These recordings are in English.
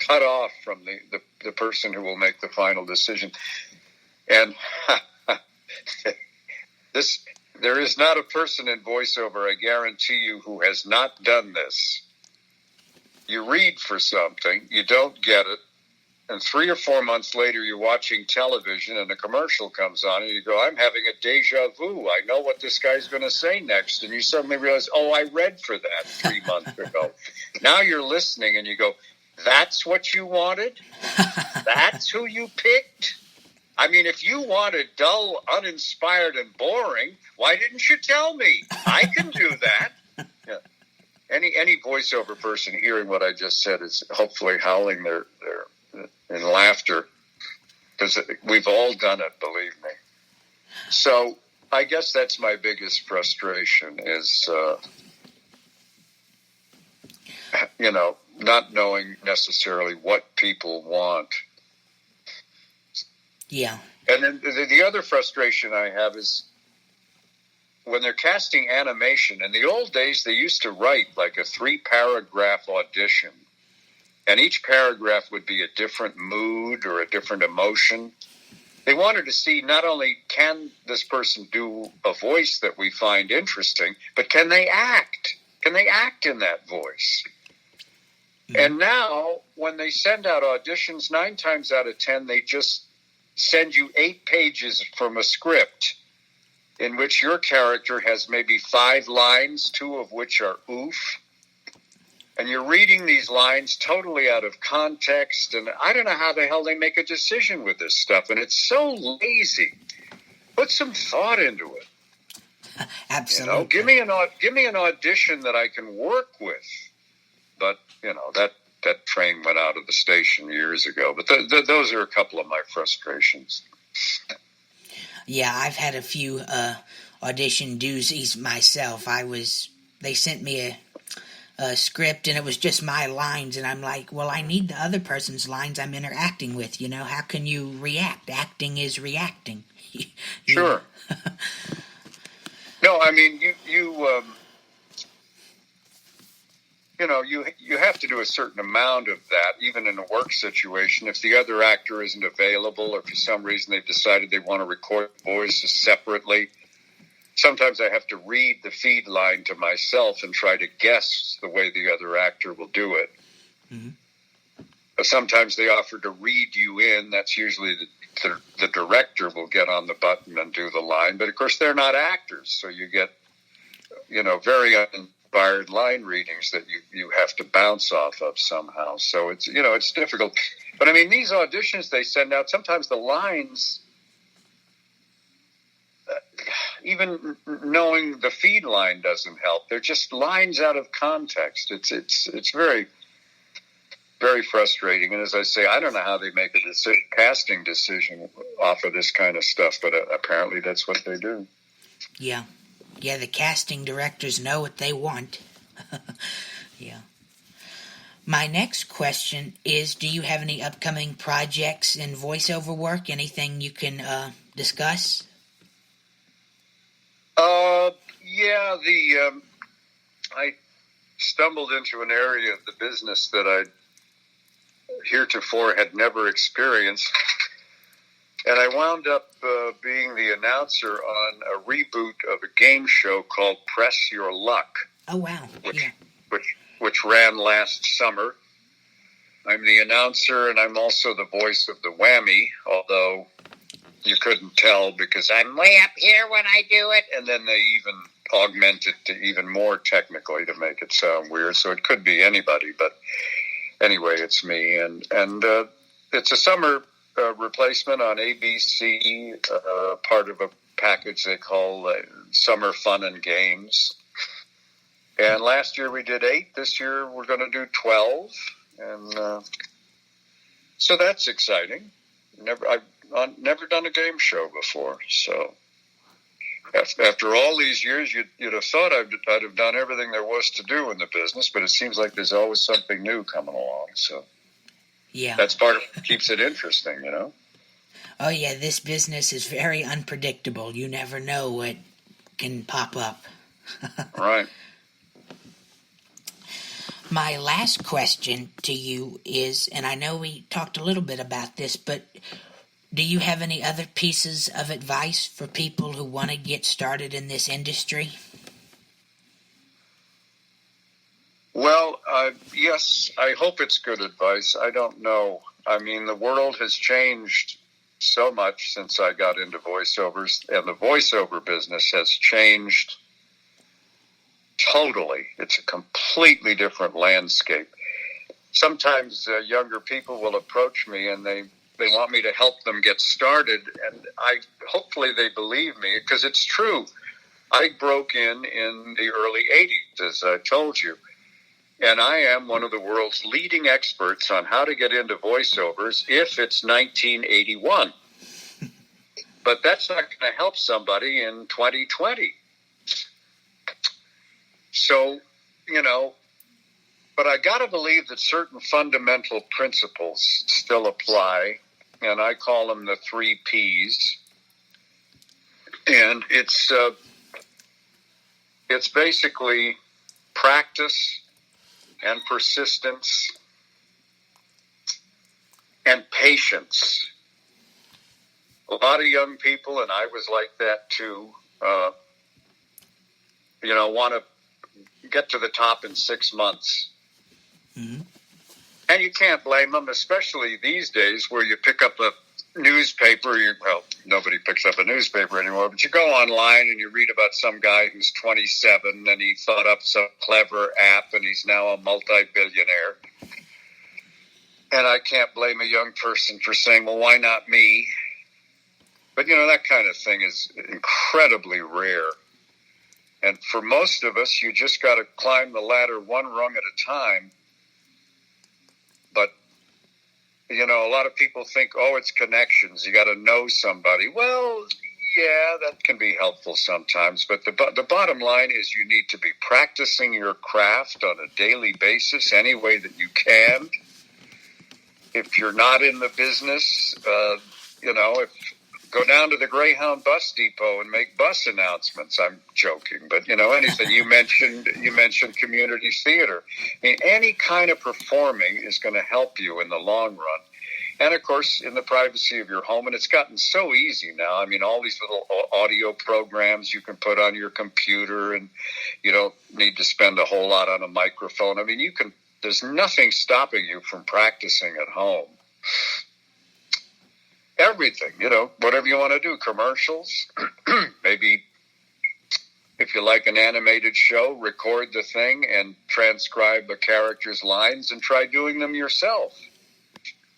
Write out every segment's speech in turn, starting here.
cut off from the person who will make the final decision. And there is not a person in voiceover, I guarantee you, who has not done this. You read for something, you don't get it, and 3 or 4 months later you're watching television and a commercial comes on and you go, I'm having a deja vu. I know what this guy's going to say next. And you suddenly realize, oh, I read for that 3 months ago. Now you're listening and you go, that's what you wanted? That's who you picked? I mean, if you wanted dull, uninspired, and boring, why didn't you tell me? I can do that. Yeah. Any voiceover person hearing what I just said is hopefully howling their in laughter, because we've all done it, believe me. So I guess that's my biggest frustration is, not knowing necessarily what people want. Yeah. And then the other frustration I have is when they're casting animation. In the old days, they used to write like a 3-paragraph audition. And each paragraph would be a different mood or a different emotion. They wanted to see not only can this person do a voice that we find interesting, but can they act? Can they act in that voice? Mm-hmm. And now, when they send out auditions, 9 times out of 10, they just send you 8 pages from a script in which your character has maybe 5 lines, 2 of which are oof. And you're reading these lines totally out of context, and I don't know how the hell they make a decision with this stuff, and it's so lazy. Put some thought into it. Absolutely. Give me an audition that I can work with. But that train went out of the station years ago. But those are a couple of my frustrations. Yeah, I've had a few audition doozies myself. They sent me a script, and it was just my lines, and I'm like, well, I need the other person's lines I'm interacting with, How can you react? Acting is reacting. Sure. No, I mean, you have to do a certain amount of that, even in a work situation. If the other actor isn't available, or for some reason they've decided they want to record voices separately, sometimes I have to read the feed line to myself and try to guess the way the other actor will do it. Mm-hmm. Sometimes they offer to read you in. That's usually the director will get on the button and do the line. But, of course, they're not actors, so you get, very uninspired line readings that you have to bounce off of somehow. So it's difficult. But, I mean, these auditions they send out, sometimes the lines, even knowing the feed line doesn't help. They're just lines out of context. It's very, very frustrating. And as I say, I don't know how they make a casting decision off of this kind of stuff, but apparently that's what they do. Yeah. Yeah, the casting directors know what they want. Yeah. My next question is, do you have any upcoming projects in voiceover work? Anything you can discuss? I stumbled into an area of the business that I heretofore had never experienced, and I wound up being the announcer on a reboot of a game show called Press Your Luck. Oh, wow. Which ran last summer. I'm the announcer, and I'm also the voice of the whammy, although you couldn't tell because I'm way up here when I do it. And then they even augment it to even more technically to make it sound weird. So it could be anybody, but anyway, it's me. And it's a summer replacement on ABC, part of a package they call Summer Fun and Games. And last year we did 8. This year we're going to do 12. And so that's exciting. I've never done a game show before, so after all these years, you'd have thought I'd have done everything there was to do in the business, but it seems like there's always something new coming along. So yeah, that's part of what keeps it interesting, Oh yeah, this business is very unpredictable. You never know what can pop up. Right. My last question to you is, and I know we talked a little bit about this, but do you have any other pieces of advice for people who want to get started in this industry? Well, yes, I hope it's good advice. I don't know. I mean, the world has changed so much since I got into voiceovers, and the voiceover business has changed totally. It's a completely different landscape. Sometimes younger people will approach me and they want me to help them get started, and hopefully they believe me, because it's true. I broke in the early 80s, as I told you. And I am one of the world's leading experts on how to get into voiceovers if it's 1981. But that's not going to help somebody in 2020. So, but I got to believe that certain fundamental principles still apply, and I call them the 3 Ps. And it's basically practice and persistence and patience. A lot of young people, and I was like that too, want to get to the top in 6 months. Mm-hmm. And you can't blame them, especially these days where you pick up a newspaper. Nobody picks up a newspaper anymore, but you go online and you read about some guy who's 27 and he thought up some clever app and he's now a multi-billionaire. And I can't blame a young person for saying, well, why not me? But, that kind of thing is incredibly rare. And for most of us, you just got to climb the ladder one rung at a time. But a lot of people think, it's connections. You got to know somebody. Well, yeah, that can be helpful sometimes. But the bottom line is you need to be practicing your craft on a daily basis any way that you can. If you're not in the business, go down to the Greyhound bus depot and make bus announcements. I'm joking, but anything. You mentioned community theater. I mean, any kind of performing is going to help you in the long run. And of course, in the privacy of your home, and it's gotten so easy now. I mean, all these little audio programs you can put on your computer, and you don't need to spend a whole lot on a microphone. I mean, there's nothing stopping you from practicing at home. Everything, whatever you want to do, commercials, maybe if you like an animated show, record the thing and transcribe the character's lines and try doing them yourself.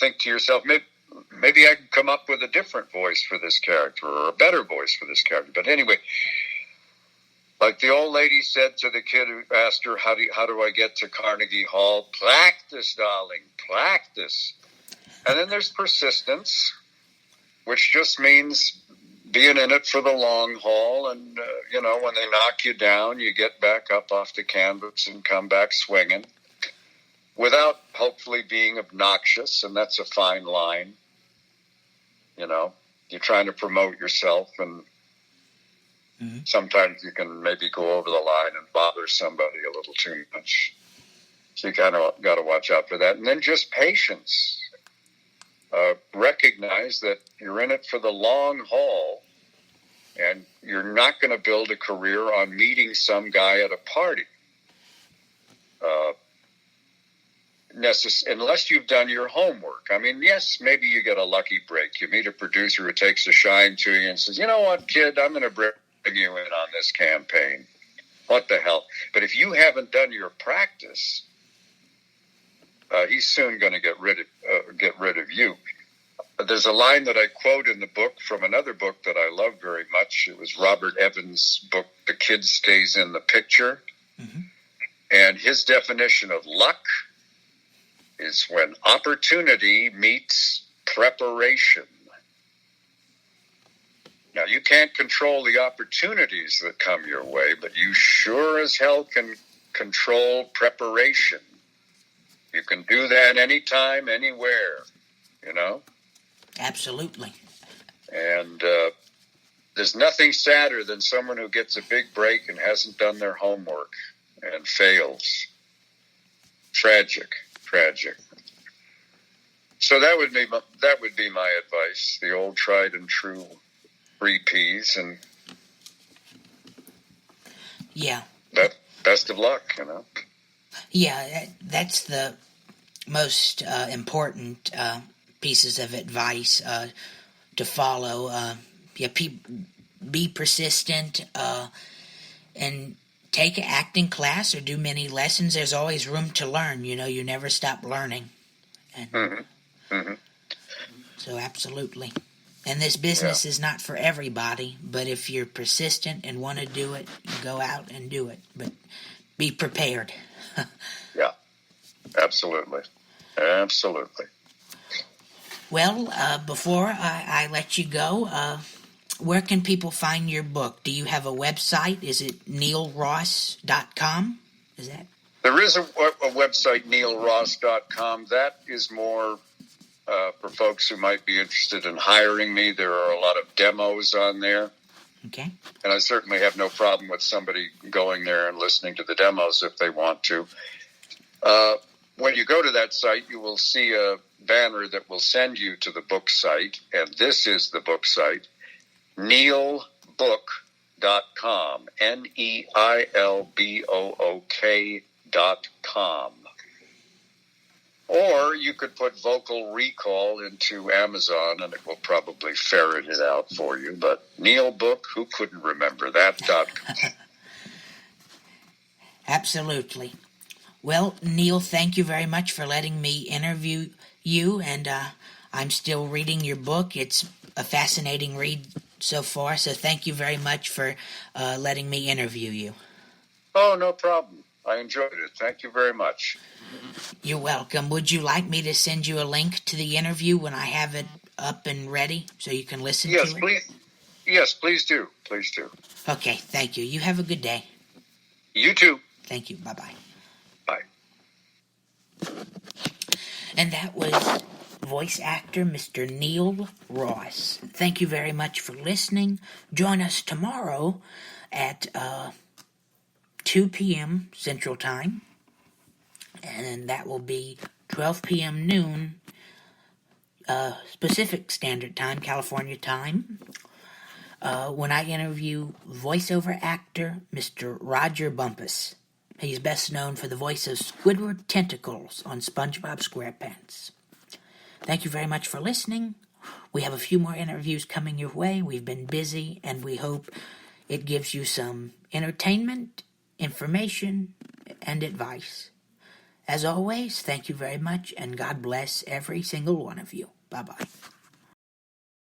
Think to yourself, maybe I can come up with a different voice for this character or a better voice for this character. But anyway, like the old lady said to the kid who asked her, how do I get to Carnegie Hall? Practice, darling, practice. And then there's persistence, which just means being in it for the long haul. And, when they knock you down, you get back up off the canvas and come back swinging without hopefully being obnoxious. And that's a fine line. You're trying to promote yourself, and sometimes you can maybe go over the line and bother somebody a little too much. So you kind of got to watch out for that. And then just patience. Recognize that you're in it for the long haul, and you're not going to build a career on meeting some guy at a party. Unless you've done your homework. I mean, yes, maybe you get a lucky break. You meet a producer who takes a shine to you and says, you know what, kid, I'm going to bring you in on this campaign. What the hell? But if you haven't done your practice, he's soon going to get rid of you. There's a line that I quote in the book from another book that I love very much. It was Robert Evans' book, The Kid Stays in the Picture. Mm-hmm. And his definition of luck is when opportunity meets preparation. Now, you can't control the opportunities that come your way, but you sure as hell can control preparation. You can do that anytime, anywhere, Absolutely. And there's nothing sadder than someone who gets a big break and hasn't done their homework and fails. Tragic. So that would be my advice. The old tried and true 3 Ps, and yeah, best of luck. Yeah, that's the most important pieces of advice to follow. Be persistent and take an acting class or do many lessons. There's always room to learn. You never stop learning. And so absolutely. And this business is not for everybody, but if you're persistent and want to do it, you go out and do it. But be prepared. Yeah, absolutely. Well, before I let you go, where can people find your book? Do you have a website? Is it neilross.com? Is that? There is a website, neilross.com. That is more for folks who might be interested in hiring me. There are a lot of demos on there. Okay. And I certainly have no problem with somebody going there and listening to the demos if they want to. When you go to that site, you will see a banner that will send you to the book site. And this is the book site, neilbook.com, neilbook.com. Or you could put Vocal Recall into Amazon, and it will probably ferret it out for you. But Neil Book, who couldn't remember that? Absolutely. Well, Neil, thank you very much for letting me interview you, and I'm still reading your book. It's a fascinating read so far, so thank you very much for letting me interview you. Oh, no problem. I enjoyed it. Thank you very much. You're welcome. Would you like me to send you a link to the interview when I have it up and ready so you can listen to it? Yes, please do. Please do. Okay, thank you. You have a good day. You too. Thank you. Bye-bye. Bye. And that was voice actor Mr. Neil Ross. Thank you very much for listening. Join us tomorrow at 2 p.m. Central Time. And that will be 12 p.m. noon Pacific Standard Time, California time, when I interview voiceover actor Mr. Roger Bumpus. He's best known for the voice of Squidward Tentacles on SpongeBob SquarePants. Thank you very much for listening. We have a few more interviews coming your way. We've been busy, and we hope it gives you some entertainment, information, and advice. As always, thank you very much, and God bless every single one of you. Bye-bye.